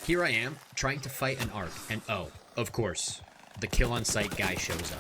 Here I am, trying to fight an arc, and oh, of course, the kill on sight guy shows up.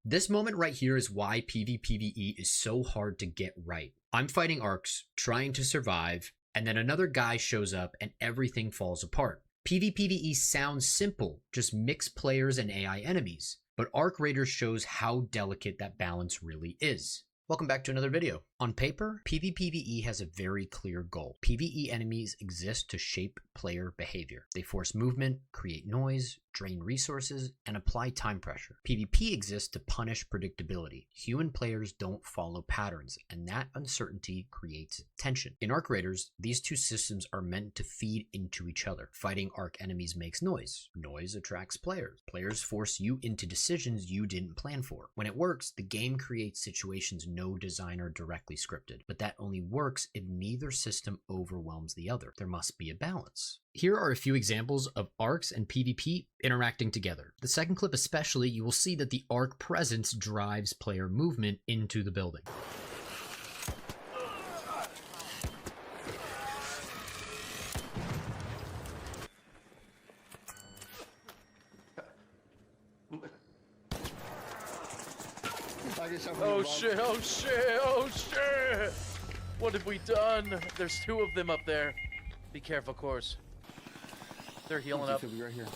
This moment right here is why PvPvE is so hard to get right. I'm fighting arcs, trying to survive, and then another guy shows up and everything falls apart. PvPvE sounds simple, just mix players and AI enemies, but Arc Raiders shows how delicate that balance really is. Welcome back to another video. On paper, PvPvE has a very clear goal. PvE enemies exist to shape player behavior. They force movement, create noise, drain resources, and apply time pressure. PvP exists to punish predictability. Human players don't follow patterns, and that uncertainty creates tension. In Arc Raiders, these two systems are meant to feed into each other. Fighting Arc enemies makes noise. Noise attracts players. Players force you into decisions you didn't plan for. When it works, the game creates situations no designer directly scripted, but that only works if neither system overwhelms the other. There must be a balance. Here are a few examples of arcs and PvP interacting together. The second clip especially, you will see that the arc presence drives player movement into the building. Oh shit, oh shit, oh shit! What have we done? There's two of them up there. Be careful, course. They're healing up. Right here.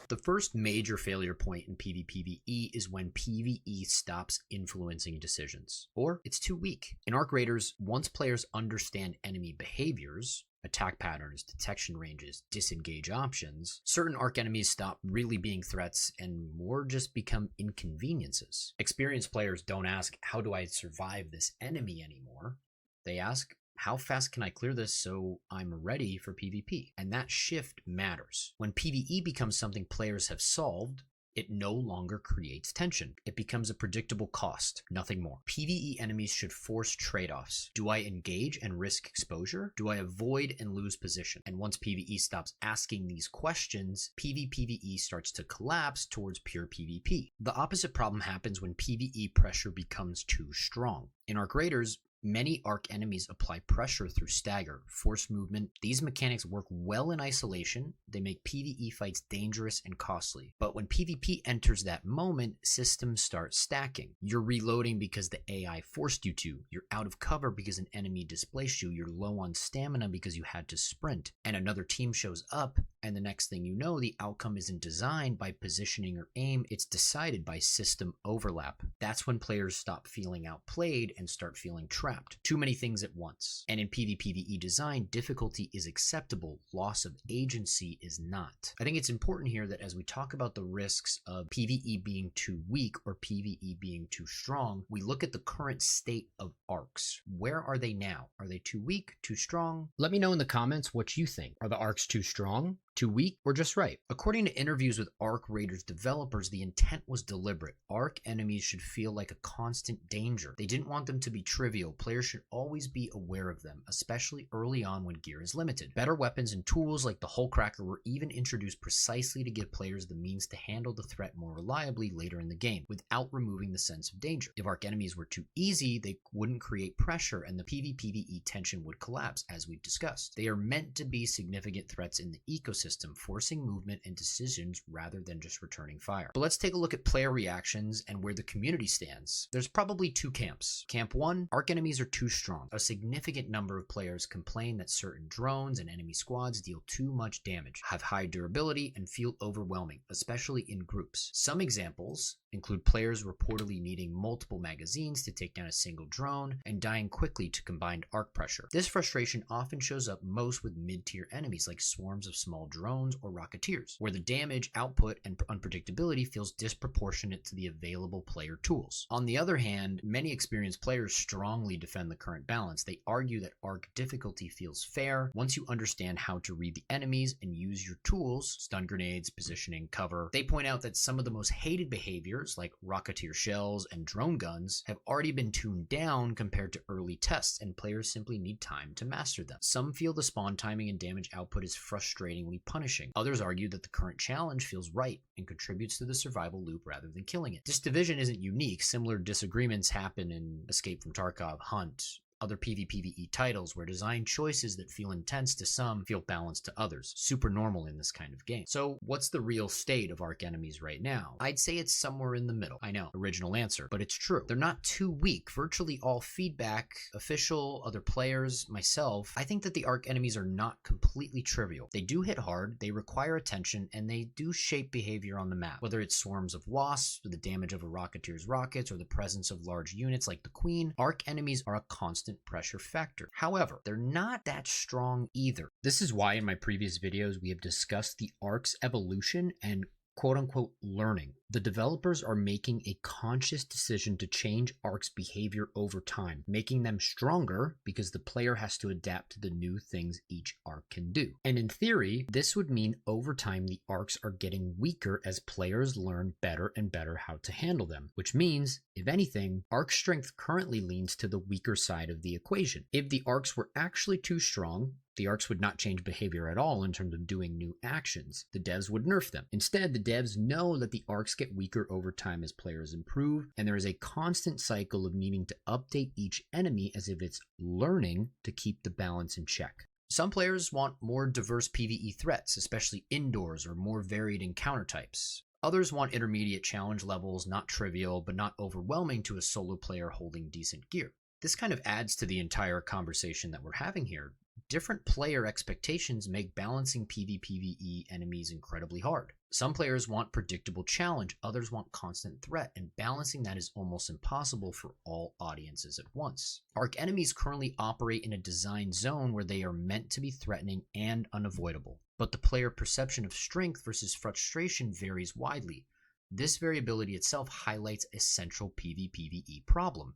The first major failure point in PvPvE is when PvE stops influencing decisions, or it's too weak. In Arc Raiders, once players understand enemy behaviors, attack patterns, detection ranges, disengage options, certain arc enemies stop really being threats and more just become inconveniences. Experienced players don't ask, how do I survive this enemy anymore? They ask, how fast can I clear this so I'm ready for PvP? And that shift matters. When PvE becomes something players have solved, it no longer creates tension. It becomes a predictable cost, nothing more. PvE enemies should force trade-offs. Do I engage and risk exposure? Do I avoid and lose position? And once PvE stops asking these questions, PvPvE starts to collapse towards pure PvP. The opposite problem happens when PvE pressure becomes too strong. In Arc Raiders, many arc enemies apply pressure through stagger, force movement. These mechanics work well in isolation. They make PvE fights dangerous and costly. But when PvP enters that moment, systems start stacking. You're reloading because the AI forced you to. You're out of cover because an enemy displaced you. You're low on stamina because you had to sprint. And another team shows up, and the next thing you know, the outcome isn't designed by positioning or aim. It's decided by system overlap. That's when players stop feeling outplayed and start feeling trapped. Too many things at once. And in PvPvE design, difficulty is acceptable, loss of agency is not. I think it's important here that as we talk about the risks of PvE being too weak or PvE being too strong, we look at the current state of arcs. Where are they now? Are they too weak, too strong? Let me know in the comments what you think. Are the arcs too strong, too weak, or just right? According to interviews with Arc Raiders developers, the intent was deliberate. Arc enemies should feel like a constant danger. They didn't want them to be trivial. Players should always be aware of them, especially early on when gear is limited. Better weapons and tools like the Hullcracker were even introduced precisely to give players the means to handle the threat more reliably later in the game, without removing the sense of danger. If arc enemies were too easy, they wouldn't create pressure and the PvPvE tension would collapse, as we've discussed. They are meant to be significant threats in the ecosystem, forcing movement and decisions rather than just returning fire. But let's take a look at player reactions and where the community stands. There's probably two camps. Camp 1, arc enemies are too strong. A significant number of players complain that certain drones and enemy squads deal too much damage, have high durability, and feel overwhelming, especially in groups. Some examples include players reportedly needing multiple magazines to take down a single drone and dying quickly to combined arc pressure. This frustration often shows up most with mid-tier enemies like swarms of small drones or rocketeers, where the damage, output, and unpredictability feels disproportionate to the available player tools. On the other hand, many experienced players strongly defend the current balance. They argue that arc difficulty feels fair once you understand how to read the enemies and use your tools, stun grenades, positioning, cover. They point out that some of the most hated behaviors like rocketeer shells and drone guns have already been tuned down compared to early tests, and players simply need time to master them. Some feel the spawn timing and damage output is frustratingly punishing. Others argue that the current challenge feels right and contributes to the survival loop rather than killing it. This division isn't unique. Similar disagreements happen in Escape from Tarkov, Hunt, other PvPvE titles where design choices that feel intense to some feel balanced to others. Super normal in this kind of game. So what's the real state of ARC enemies right now? I'd say it's somewhere in the middle. I know, original answer, but it's true. They're not too weak. Virtually all feedback, official, other players, myself, I think that the ARC enemies are not completely trivial. They do hit hard, they require attention, and they do shape behavior on the map. Whether it's swarms of wasps, or the damage of a Rocketeer's rockets, or the presence of large units like the Queen, ARC enemies are a constant pressure factor. However, they're not that strong either. This is why in my previous videos we have discussed the ARC's evolution and quote-unquote learning. The developers are making a conscious decision to change ARC's behavior over time, making them stronger because the player has to adapt to the new things each ARC can do. And in theory, this would mean over time the ARCs are getting weaker as players learn better and better how to handle them, which means, if anything, ARC strength currently leans to the weaker side of the equation. If the ARCs were actually too strong, the ARCs would not change behavior at all in terms of doing new actions. The devs would nerf them. Instead, the devs know that the ARCs get weaker over time as players improve, and there is a constant cycle of needing to update each enemy as if it's learning to keep the balance in check. Some players want more diverse PvE threats, especially indoors, or more varied encounter types. Others want intermediate challenge levels, not trivial, but not overwhelming to a solo player holding decent gear. This kind of adds to the entire conversation that we're having here. Different player expectations make balancing PvPvE enemies incredibly hard. Some players want predictable challenge, others want constant threat, and balancing that is almost impossible for all audiences at once. ARC enemies currently operate in a design zone where they are meant to be threatening and unavoidable, but the player perception of strength versus frustration varies widely. This variability itself highlights a central PvPvE problem.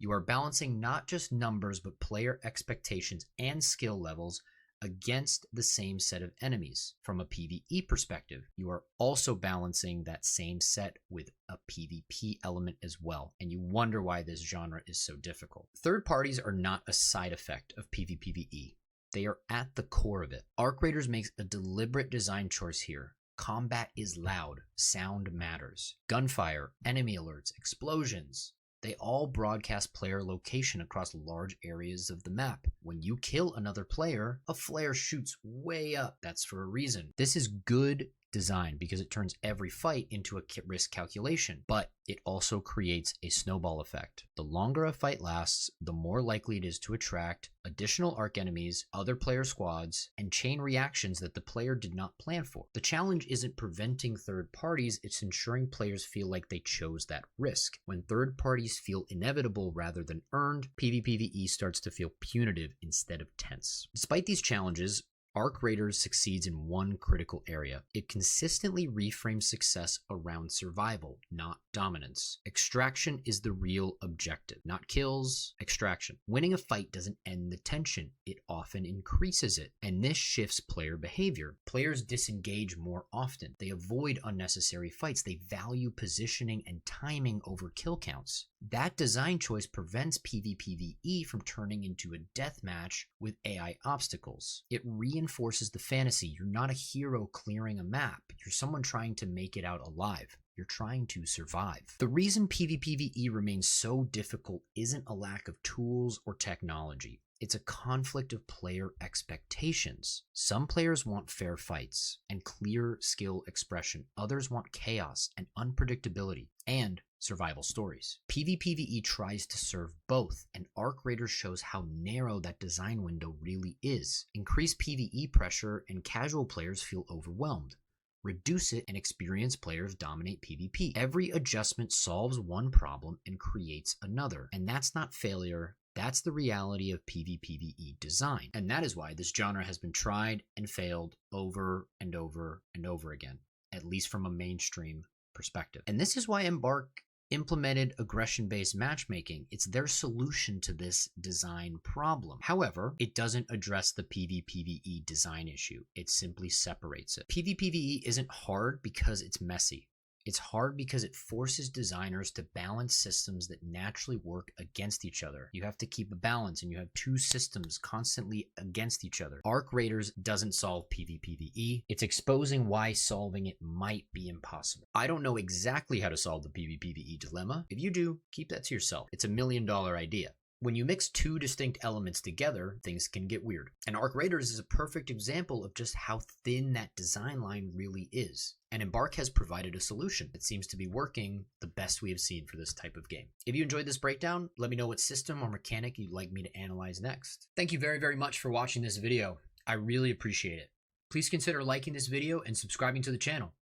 You are balancing not just numbers, but player expectations and skill levels against the same set of enemies. From a PvE perspective, you are also balancing that same set with a PvP element as well, and you wonder why this genre is so difficult. Third parties are not a side effect of PvPvE. They are at the core of it. ARC Raiders makes a deliberate design choice here. Combat is loud, sound matters. Gunfire, enemy alerts, explosions. They all broadcast player location across large areas of the map. When you kill another player, a flare shoots way up. That's for a reason. This is good design because it turns every fight into a risk calculation, but it also creates a snowball effect. The longer a fight lasts, the more likely it is to attract additional ARC enemies, other player squads, and chain reactions that the player did not plan for. The challenge isn't preventing third parties, it's ensuring players feel like they chose that risk. When third parties feel inevitable rather than earned, PvPvE starts to feel punitive instead of tense. Despite these challenges, ARC Raiders succeeds in one critical area. It consistently reframes success around survival, not dominance. Extraction is the real objective, not kills, extraction. Winning a fight doesn't end the tension, it often increases it, and this shifts player behavior. Players disengage more often, they avoid unnecessary fights, they value positioning and timing over kill counts. That design choice prevents PvPvE from turning into a deathmatch with AI obstacles. It reinforces the fantasy. You're not a hero clearing a map. You're someone trying to make it out alive. You're trying to survive. The reason PvPvE remains so difficult isn't a lack of tools or technology. It's a conflict of player expectations. Some players want fair fights and clear skill expression. Others want chaos and unpredictability and survival stories. PvPvE tries to serve both, and ARC Raiders shows how narrow that design window really is. Increase PvE pressure and casual players feel overwhelmed. Reduce it and experienced players dominate PvP. Every adjustment solves one problem and creates another. And that's not failure. That's the reality of PvPvE design. And that is why this genre has been tried and failed over and over and over again, at least from a mainstream perspective. And this is why Embark implemented aggression-based matchmaking. It's their solution to this design problem. However, it doesn't address the PvPvE design issue. It simply separates it. PvPvE isn't hard because it's messy. It's hard because it forces designers to balance systems that naturally work against each other. You have to keep a balance, and you have two systems constantly against each other. ARC Raiders doesn't solve PvPvE. It's exposing why solving it might be impossible. I don't know exactly how to solve the PvPvE dilemma. If you do, keep that to yourself. It's $1 million idea. When you mix two distinct elements together, things can get weird. And Arc Raiders is a perfect example of just how thin that design line really is. And Embark has provided a solution that seems to be working the best we have seen for this type of game. If you enjoyed this breakdown, let me know what system or mechanic you'd like me to analyze next. Thank you very, very much for watching this video. I really appreciate it. Please consider liking this video and subscribing to the channel.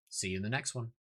See you in the next one.